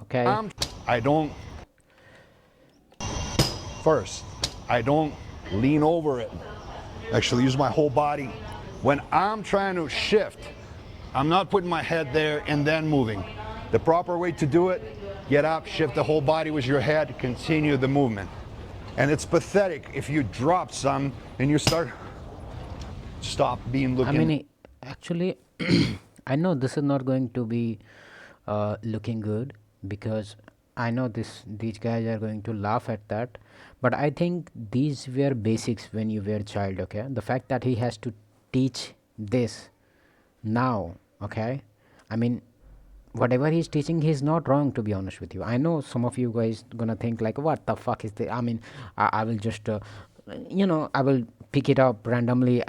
Okay. I don't, first, I don't lean over it. Actually, use my whole body. When I'm trying to shift, I'm not putting my head there and then moving. The proper way to do it, get up, shift the whole body with your head, continue the movement. And it's pathetic if you drop some and you stop being I looking. mean, actually, I know this is not going to be looking good because I know these guys are going to laugh at that. But I think these were basics when you were a child. Okay, the fact that he has to teach this now. Okay, I mean, whatever he's teaching, he's not wrong, to be honest with you. I know some of you guys gonna think like, what the fuck is this? I mean, I will just I will pick it up randomly,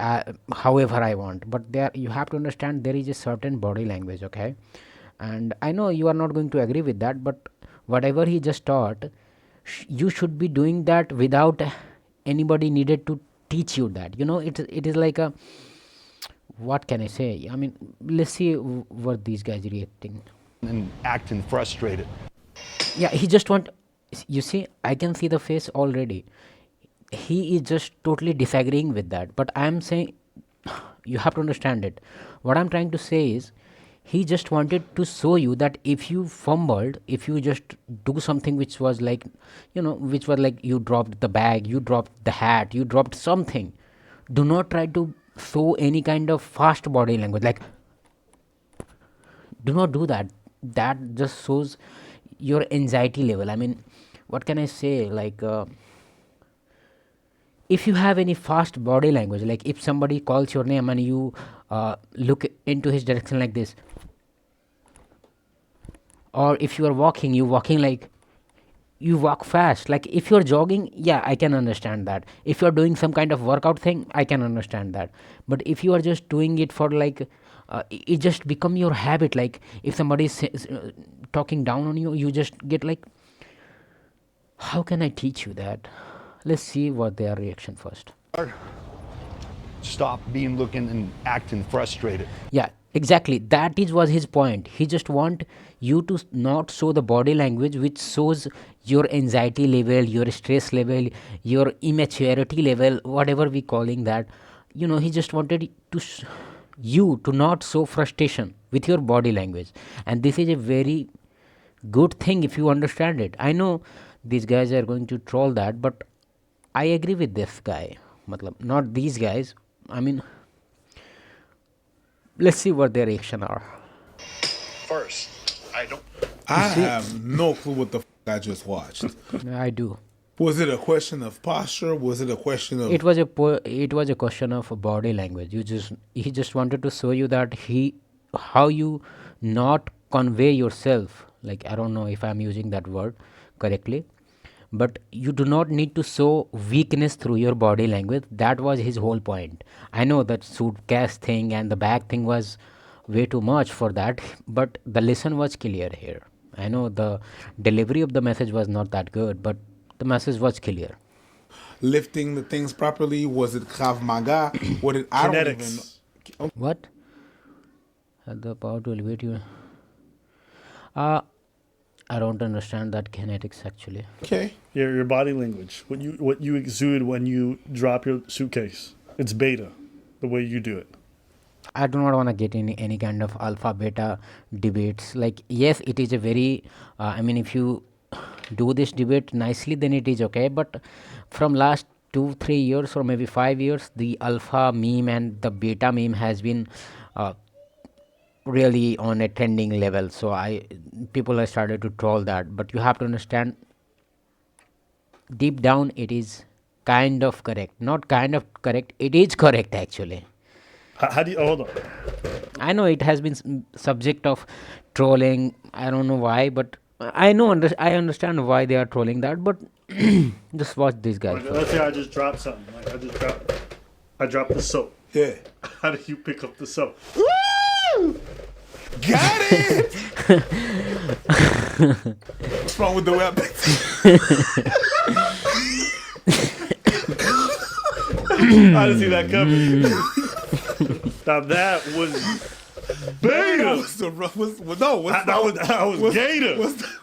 however I want. But there you have to understand, there is a certain body language. Okay, and I know you are not going to agree with that, but whatever he just taught, you should be doing that without anybody needed to teach you that. It is like a, what can I say? I mean, let's see what these guys reacting. And acting frustrated. Yeah, he just want, you see, I can see the face already. He is just totally disagreeing with that, but I am saying, you have to understand it. What I'm trying to say is, he just wanted to show you that if you fumbled, if you just do something which was like, which was like, you dropped the bag, you dropped the hat, you dropped something, do not try to show any kind of fast body language, like, do not do that. That just shows your anxiety level. I mean, what can I say, like, if you have any fast body language, like if somebody calls your name and you look into his direction like this, or if you are walking, you walking like, you walk fast, like if you're jogging, yeah, I can understand that. If you're doing some kind of workout thing, I can understand that. But if you are just doing it for like, it just become your habit. Like if somebody is talking down on you, you just get like, how can I teach you that? Let's see what their reaction first. Stop being looking and acting frustrated. Yeah, exactly, that is was his point. He just want you to not show the body language which shows your anxiety level, your stress level, your immaturity level, whatever we calling that. He just wanted to you to not show frustration with your body language. And this is a very good thing if you understand it. I know these guys are going to troll that, but I agree with this guy. Matlab, not these guys, I mean, let's see what their reaction are. First, I don't. I have no clue what the I just watched. I do. Was it a question of posture? Was it a question of It was a question of body language. He just wanted to show you that how you not convey yourself. Like, I don't know if I'm using that word correctly, but you do not need to show weakness through your body language. That was his whole point. I know that suitcase thing and the bag thing was way too much for that, but the lesson was clear here. I know the delivery of the message was not that good, but the message was clear. lifting the things properly? Was it Krav Maga? What did I don't even know. Kinetics. What? Had the power to elevate you. Uh, I don't understand that kinetics actually. Okay. Your body language, what you exude when you drop your suitcase. It's beta, the way you do it. I do not want to get in any kind of alpha beta debates. Like, yes, it is a very, I mean, if you do this debate nicely, then it is okay. But from last 2 3 years or maybe 5 years, the alpha meme and the beta meme has been really on a trending level. So people have started to troll that. But you have to understand, deep down, it is kind of correct. Not kind of correct. It is correct actually. How do you hold on? I know it has been subject of trolling. I don't know why, but I know I understand why they are trolling that. But just watch these guys. Like, let's say I just dropped something. Like I dropped the soap. Yeah. How do you pick up the soap? Got it! What's wrong with the weapon? I didn't see that coming. Now that was Beta. What's the what's, no? What's That was Gator.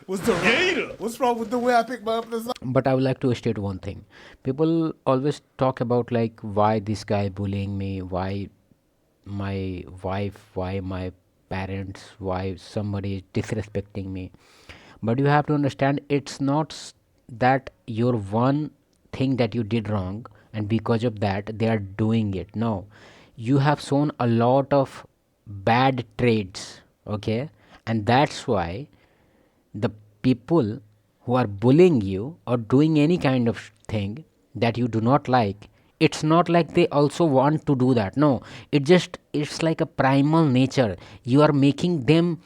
What's the Gator. What's wrong with the way I picked up the song? But I would like to state one thing. People always talk about like why this guy bullying me, why my wife, why my parents, why somebody is disrespecting me. But you have to understand it's not that your one thing that you did wrong and because of that they are doing it. No, you have shown a lot of bad traits, okay, and that's why the people who are bullying you or doing any kind of thing that you do not like, it's not like they also want to do that. No, it's like a primal nature. You are making them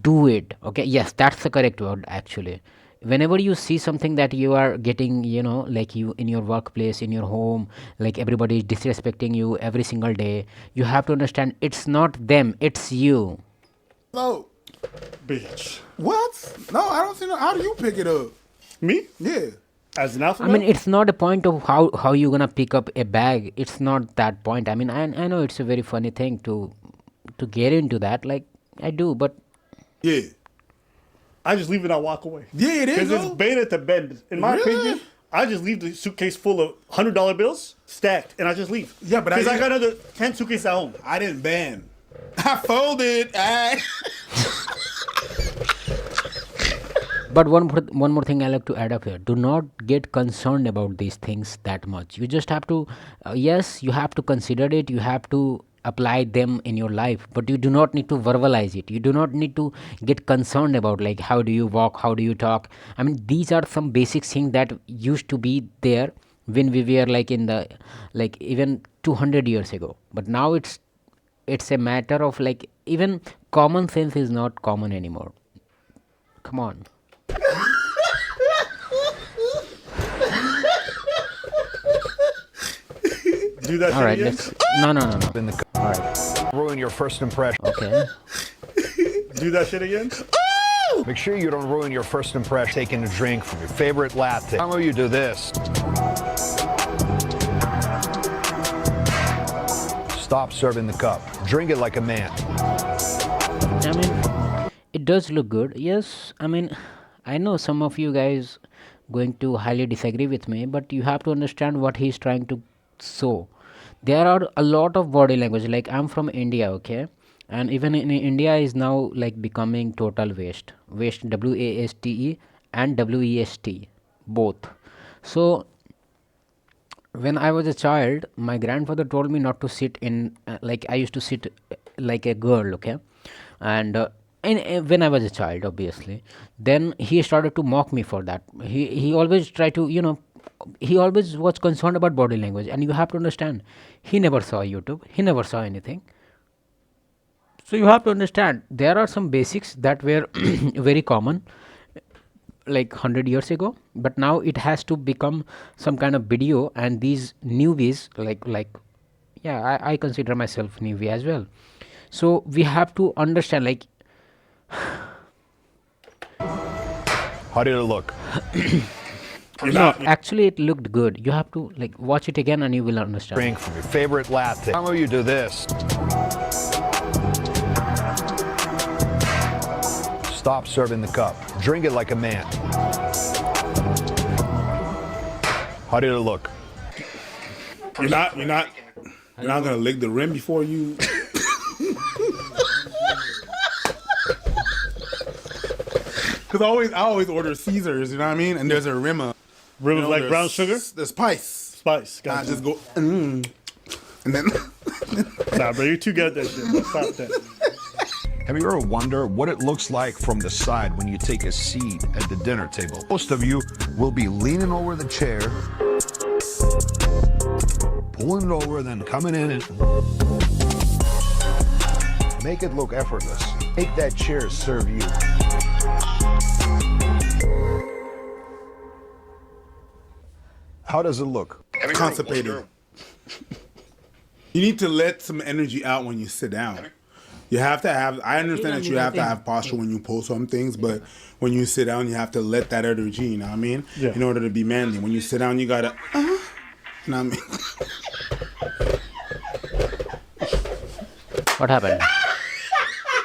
do it. Okay, yes, that's the correct word actually. Whenever you see something that you are getting, like you in your workplace, in your home, like everybody is disrespecting you every single day, you have to understand it's not them, it's you. No. Bitch. What? No, I don't see no. How do you pick it up? Me? Yeah. As an alpha I mean, male? it's not a point of how you're gonna pick up a bag. It's not that point. I mean, I know it's a very funny thing to get into that. Like I do, but Yeah. I just leave it and I walk away. Yeah, it is, Because it's though. beta to bend. In my Really? opinion, I just leave the suitcase full of $100 bills stacked and I just leave. Yeah, but Because I I- got another 10 suitcases at home. I didn't ban. I folded. But one more thing I like to add up here. Do not get concerned about these things that much. You just have to, yes, you have to consider it. You have to apply them in your life, but you do not need to verbalize it. You do not need to get concerned about like how do you walk, how do you talk. I mean, these are some basic things that used to be there when we were like in the like even 200 years ago. But now it's a matter of like even common sense is not common anymore. Come on. Do that All shit right, again? let's. No. In the All right, ruin your first impression. okay. Do that shit again? Make sure you don't ruin your first impression taking a drink from your favorite latte. How about you do this? Stop serving the cup. Drink it like a man. I mean, it does look good. Yes, I mean, I know some of you guys going to highly disagree with me, but you have to understand what he's trying to show. There are a lot of body language. Like I'm from India, okay, and even in India is now like becoming total waste, WASTE and WEST, both. So when I was a child, my grandfather told me not to sit in like I used to sit like a girl, okay, and when I was a child, obviously, then he started to mock me for that. He always tried to he always was concerned about body language, and you have to understand, he never saw YouTube, he never saw anything. So you have to understand there are some basics that were very common like 100 years ago, but now it has to become some kind of video, and these newbies like yeah, I consider myself newbie as well. So we have to understand like How did it look? no, actually it looked good. You have to like watch it again and you will understand. Drink from your favorite latte. How about you do this? Stop serving the cup. Drink it like a man. How did it look? You're not gonna lick the rim before you. Cause I always order Caesars, you know what I mean? And there's a rim. Rim of like brown sugar? The spice. Spice. I Gotcha. just go, and then Nah, bro, you're too good at that shit. Bro. Stop that. Have you ever wondered what it looks like from the side when you take a seat at the dinner table? Most of you will be leaning over the chair, pulling it over, then coming in and make it look effortless. Make that chair serve you. How does it look? constipated. You need to let some energy out when you sit down. You have to have. I understand that you have to have posture when you pull some things, but when you sit down, you have to let that energy. You know what I mean? Yeah. In order to be manly, when you sit down, you gotta. You know what I mean? What happened?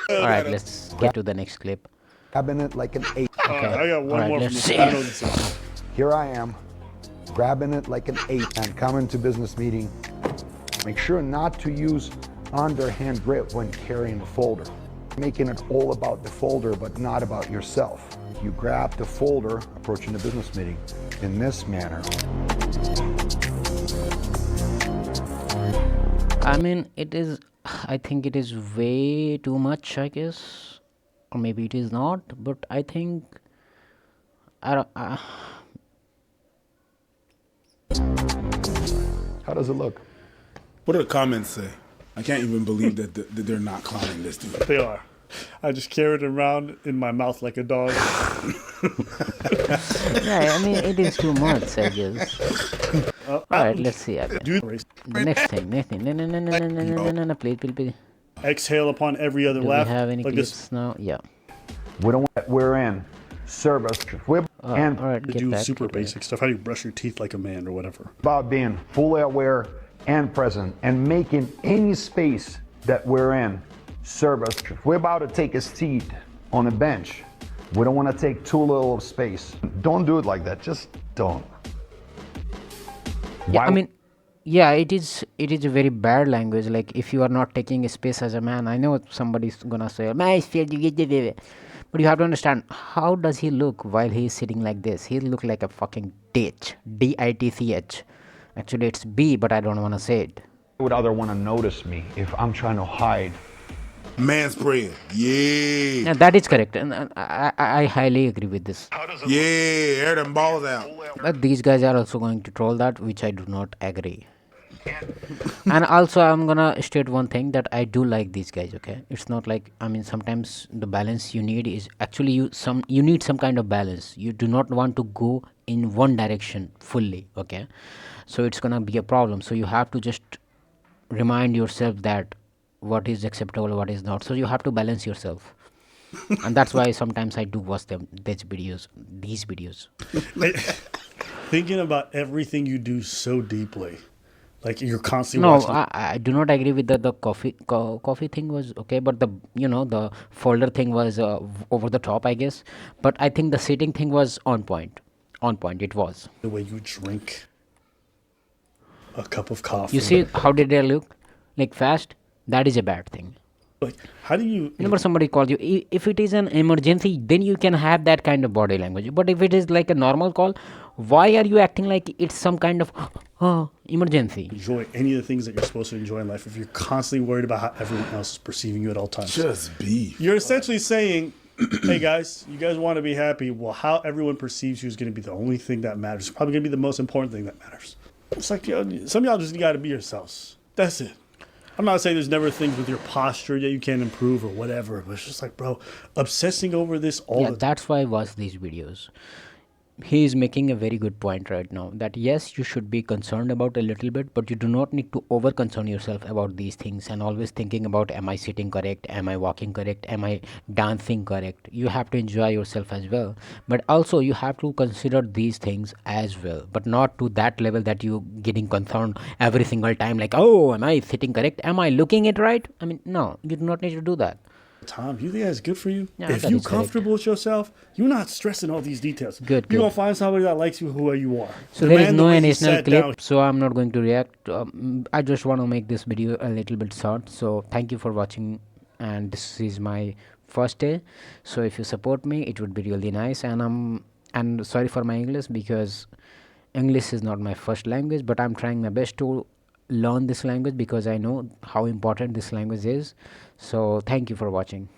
All right, let's get to the next clip. Grabbing it like an ape. Okay. I got All one right, more from let's this. see. I don't know what this is. Here I am, grabbing it like an ape and coming to business meeting. Make sure not to use underhand grip when carrying the folder. Making it all about the folder, but not about yourself. You grab the folder approaching the business meeting in this manner. I mean, it is. I think it is way too much, I guess, or maybe it is not. But I think I don't. How does it look? What do the comments say? I can't even believe that they're not clowning this dude. They are. I just carried it around in my mouth like a dog. Yeah, I mean, it is too much, I guess. All right, let's see. Again. Dude, The next thing. No, please. exhale upon every other Do we laugh. have any like clips this. now? Yeah. We don't want we're in service whip and All right, To get do back. super basic stuff. How do you brush your teeth like a man or whatever? about being fully aware and present and making any space that we're in service. We're about to take a seat on a bench. We don't want to take too little of space. Don't do it like that. Just don't. Yeah, Why- I mean, yeah, it is a very bad language. Like, if you are not taking a space as a man, I know somebody's gonna say, "Man, but you have to understand, how does he look while he is sitting like this? He look like a fucking ditch. DITCH. Actually, it's B, but I don't want to say it. would other want to notice me if I'm trying to hide? Man's praying. Yeah. Yeah, that is correct, and I highly agree with this. Yeah. Air them balls out. But these guys are also going to troll that, which I do not agree. And also, I'm gonna state one thing, that I do like these guys. Okay, it's not like, I mean, sometimes the balance you need is actually you need some kind of balance. You do not want to go in one direction fully. Okay, so it's gonna be a problem. So you have to just remind yourself that what is acceptable, what is not. So you have to balance yourself. And that's why sometimes I do watch these videos. Like, thinking about everything you do so deeply. Like you're constantly No, watching. I do not agree with the coffee thing was okay, but the folder thing was over the top, I guess. But I think the sitting thing was on point. On point, it was. The way you drink a cup of coffee. You see how did they look? Like fast? That is a bad thing. Like, how do you? Remember, somebody called you. If it is an emergency, then you can have that kind of body language. But if it is like a normal call, why are you acting like it's some kind of emergency? Enjoy any of the things that you're supposed to enjoy in life if you're constantly worried about how everyone else is perceiving you at all times. Just beef. You're essentially saying, hey guys, you guys want to be happy. Well, how everyone perceives you is going to be the only thing that matters. It's probably going to be the most important thing that matters. It's like, some of y'all just got to be yourselves. That's it. I'm not saying there's never things with your posture that you can improve or whatever, but it's just like, bro, obsessing over this all Yeah, the time. that's why I watch these videos. He is making a very good point right now, that yes, you should be concerned about a little bit, but you do not need to over concern yourself about these things and always thinking about, am I sitting correct, am I walking correct, am I dancing correct. You have to enjoy yourself as well, but also you have to consider these things as well, but not to that level that you getting concerned every single time, like, oh, am I sitting correct, am I looking it right. I mean, no, you do not need to do that. Tom, you think that's good for you? Yeah, if that you're is correct. comfortable with yourself, you're not stressing all these details. Good, You're good. going to find somebody that likes you who you are. So there is Demand the no way he additional sat clip, down. so I'm not going to react. I just want to make this video a little bit short. So thank you for watching, and this is my first day. So if you support me, it would be really nice. And sorry for my English, because English is not my first language, but I'm trying my best to learn this language because I know how important this language is. So thank you for watching.